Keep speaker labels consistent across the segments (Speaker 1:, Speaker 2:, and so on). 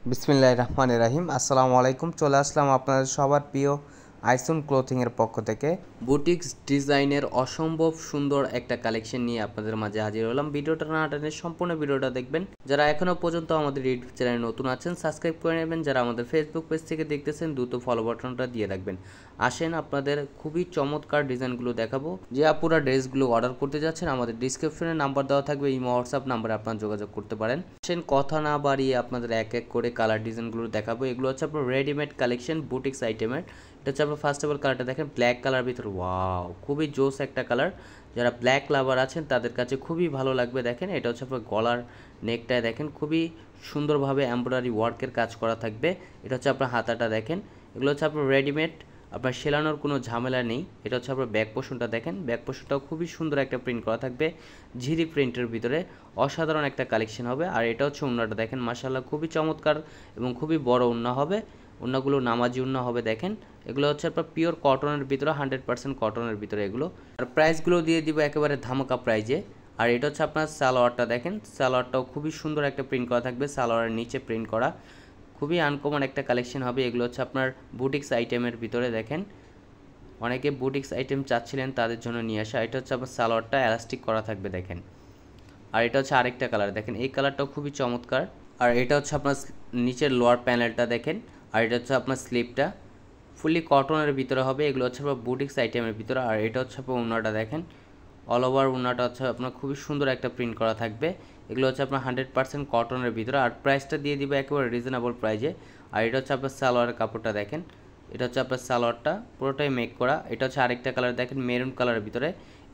Speaker 1: বিসমিল্লাহির রহমানির রহিম। আসসালামু আলাইকুম। চলে আসলাম আপনাদের সবার প্রিয় আইসুন ক্লোথিংয়ের পক্ষ থেকে বুটিক্স ডিজাইনের অসম্ভব সুন্দর একটা কালেকশন নিয়ে আপনাদের মাঝে হাজির হলাম। ভিডিওটা না টেনে সম্পূর্ণ ভিডিওটা দেখবেন। যারা এখনও পর্যন্ত আমাদের ইউটিউব চ্যানেলে নতুন আছেন সাবস্ক্রাইব করে নেবেন। যারা আমাদের ফেসবুক পেজ থেকে দেখতেছেন দ্রুত ফলো বাটনটা দিয়ে রাখবেন। আসেন আপনাদের খুবই চমৎকার ডিজাইনগুলো দেখাবো। যে আপুরা ড্রেসগুলো অর্ডার করতে যাচ্ছেন আমাদের ডিসক্রিপশনে নাম্বার দেওয়া থাকবে, ইমো হোয়াটসঅ্যাপ নাম্বারে আপনারা যোগাযোগ করতে পারেন। আসেন কথা না বাড়িয়ে আপনাদের এক এক করে কালার ডিজাইনগুলো দেখাবো। এগুলো হচ্ছে আপনার রেডিমেড কালেকশন বুটিক্স আইটেমের। এটা হচ্ছে আপনার ফার্স্ট অফ অল কালারটা দেখেন, ব্ল্যাক কালার ভিতরে ওয়াও খুবই জোস একটা কালার। যারা ব্ল্যাক লাভার আছেন তাদের কাছে খুবই ভালো লাগবে। দেখেন এটা হচ্ছে আপনার গলার নেকটায় দেখেন খুবই সুন্দরভাবে এমব্রয়ডারি ওয়ার্কের কাজ করা থাকবে। এটা হচ্ছে আপনার হাতাটা দেখেন, এগুলো হচ্ছে আপনার রেডিমেড, আপনার সেলানোর কোনো ঝামেলা নেই। এটা হচ্ছে আপনার ব্যাক পোর্শনটা দেখেন, ব্যাক পোর্শনটাও খুবই সুন্দর একটা প্রিন্ট করা থাকবে ঝিরি প্রিন্টের ভিতরে, অসাধারণ একটা কালেকশন হবে। আর এটা হচ্ছে ওড়নাটা দেখেন, মাশাআল্লাহ খুবই চমৎকার এবং খুবই বড় ওড়না হবে। ওড়নাগুলো নামাজি ওড়না হবে দেখেন। এগুলো হচ্ছে আপনার পিওর কটনের ভিতরে, 100% কটনের ভিতরে এগুলো। আর প্রাইসগুলো দিয়ে দিব একেবারে ধামাকা প্রাইজে। আর এটা হচ্ছে আপনার সালোয়ারটা দেখেন, সালোয়ারটাও খুবই সুন্দর একটা প্রিন্ট করা থাকবে, সালোয়ারের নিচে প্রিন্ট করা, খুবই আনকমন একটা কালেকশন হবে। এগুলো হচ্ছে আপনার বুটিক্স আইটেমের ভিতরে দেখেন, অনেকে বুটিক্স আইটেম চাচ্ছিলেন তাদের জন্য নিয়ে আসা। এটা হচ্ছে আপনার সালোয়ারটা এলাস্টিক করা থাকবে দেখেন। আর এটা হচ্ছে আরেকটা কালার দেখেন, এই কালারটাও খুবই চমৎকার। আর এটা হচ্ছে আপনার নিচের লোয়ার প্যানেলটা দেখেন। আর এটা হচ্ছে আপনার স্লিপটা ফুললি কটনের ভিতরে হবে। এগুলো হচ্ছে আপনার বুটিক্স আইটেমের ভিতরে। আর এটা হচ্ছে আপনার ওড়নাটা দেখেন, অল ওভার ওড়নাটা হচ্ছে আপনার খুবই সুন্দর একটা প্রিন্ট করা থাকবে। এগুলো হচ্ছে আপনার 100% কটনের ভিতরে। আর প্রাইসটা দিয়ে দিবে একেবারে রিজনেবল প্রাইজে। আর এটা হচ্ছে আপনার সালোয়ারের কাপড়টা দেখেন, এটা হচ্ছে আপনার সালোয়ারটা পুরোটাই মেক করা। এটা হচ্ছে আরেকটা কালার দেখেন, মেরুন কালারের ভিতরে।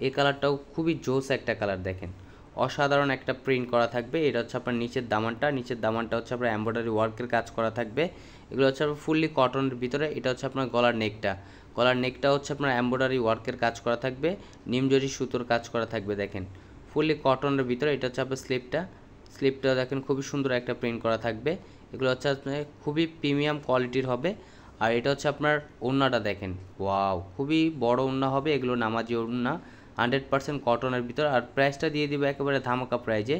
Speaker 1: এই কালারটাও খুবই জোস একটা কালার দেখেন, অসাধারণ একটা প্রিন্ট করা থাকবে। এটা হচ্ছে আপনার নিচের দামানটা হচ্ছে আপনার এমব্রয়ডারি ওয়ার্কের কাজ করা থাকবে। এগুলো হচ্ছে আপনার ফুললি কটনের ভিতরে। এটা হচ্ছে আপনার গলার নেকটা হচ্ছে আপনার এমব্রয়ডারি ওয়ার্কের কাজ করা থাকবে, নিমজরি সুতোর কাজ করা থাকবে দেখেন, ফুললি কটনের ভিতরে। এটা হচ্ছে আপনার স্লিপটাও দেখেন খুবই সুন্দর একটা প্রিন্ট করা থাকবে। এগুলো হচ্ছে আপনার খুবই প্রিমিয়াম কোয়ালিটির হবে। আর এটা হচ্ছে আপনার ওড়নাটা দেখেন, ওয়াও খুবই বড় ওড়না হবে। এগুলো নামাজি ওড়না, 100% কটনের ভিতর। আর প্রাইসটা দিয়ে দিবে একেবারে ধামাকা প্রাইজে।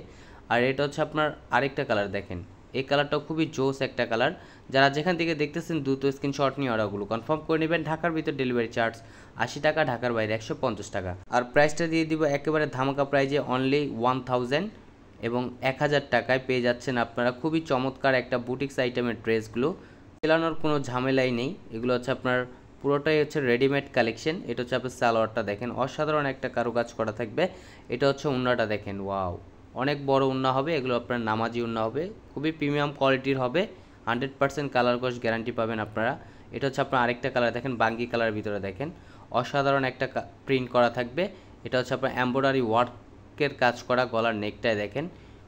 Speaker 1: আর এটা হচ্ছে আপনার আরেকটা কালার দেখেন, এই কালারটাও খুবই জোস একটা কালার। যারা যেখান থেকে দেখতেছেন দ্রুত স্ক্রিনশট নিয়ে অর্ডারগুলো কনফার্ম করে নেবেন। ঢাকার ভিতর ডেলিভারি চার্জ 80 টাকা, ঢাকার বাইরে 150 টাকা। আর প্রাইসটা দিয়ে দিব একেবারে ধামাকা প্রাইজে, অনলি 1000 এবং 1000 টাকায় পেয়ে যাচ্ছেন আপনারা খুবই চমৎকার একটা বুটিক্স আইটেমের ড্রেসগুলো। সেলানোর কোনো ঝামেলাই নেই। এগুলো হচ্ছে আপনার পুরোটাই হচ্ছে রেডিমেড কালেকশন। এটা হচ্ছে আপনার সালোয়ারটা দেখেন, অসাধারণ একটা কারুকাজ করা থাকবে। এটা হচ্ছে ওড়নাটা দেখেন, ওয়াও অনেক বড় ওড়না হবে। এগুলো আপনার নামাজি ওড়না হবে, খুবই প্রিমিয়াম কোয়ালিটির হবে, 100% কালার কস গ্যারান্টি পাবেন আপনারা। এটা হচ্ছে আপনার আরেকটা কালার দেখেন, বাঙ্গি কালারের ভিতরে দেখেন, অসাধারণ একটা প্রিন্ট করা থাকবে। এটা হচ্ছে আপনার এমব্রয়ডারি ওয়ার্কের কাজ করা, গলার নেকটায় দেখেন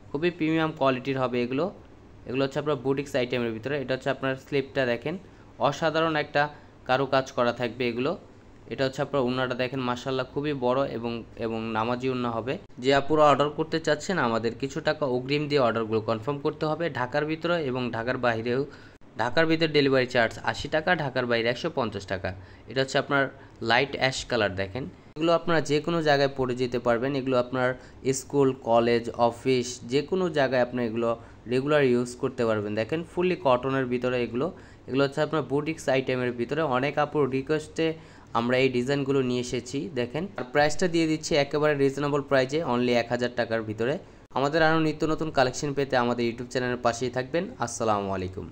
Speaker 1: খুবই প্রিমিয়াম কোয়ালিটির হবে এগুলো। এগুলো হচ্ছে আপনার বুটিক্স আইটেমের ভিতরে। এটা হচ্ছে আপনার স্লিপটা দেখেন, অসাধারণ একটা কারুকাজ করা থাকবে এগুলো। এটা হচ্ছে আপনার ওড়নাটা দেখেন, মাশাআল্লাহ খুবই বড় এবং নামাজি ওড়না হবে। যে আপুরা অর্ডার করতে চাচ্ছেন আমাদের কিছু টাকা অগ্রিম দিয়ে অর্ডারগুলো কনফার্ম করতে হবে। ঢাকার ভিতরে এবং ঢাকার বাইরেও, ঢাকার ভিতরে ডেলিভারি চার্জ 80 টাকা, ঢাকার বাইরে 150 টাকা। এটা হচ্ছে আপনার লাইট অ্যাশ কালার দেখেন, এগুলো আপনারা যে কোনো জায়গায় পরে যেতে পারবেন। এগুলো আপনার স্কুল, কলেজ, অফিস যে কোনো জায়গায় আপনি এগুলো রেগুলার ইউজ করতে পারবেন। দেখেন ফুললি কটনের ভিতরে এগুলো হচ্ছে আপনার বুটিক্স আইটেমের ভিতরে। অনেক আপুর রিকোয়েস্টে আমরা এই ডিজাইনগুলো নিয়ে এসেছি দেখেন। আর প্রাইসটা দিয়ে দিচ্ছি একেবারে রিজনেবল প্রাইজে, অনলি 1000 টাকার ভিতরে। আমাদের আরও নিত্য নতুন কালেকশন পেতে আমাদের ইউটিউব চ্যানেলের পাশেই থাকবেন। আসসালামু আলাইকুম।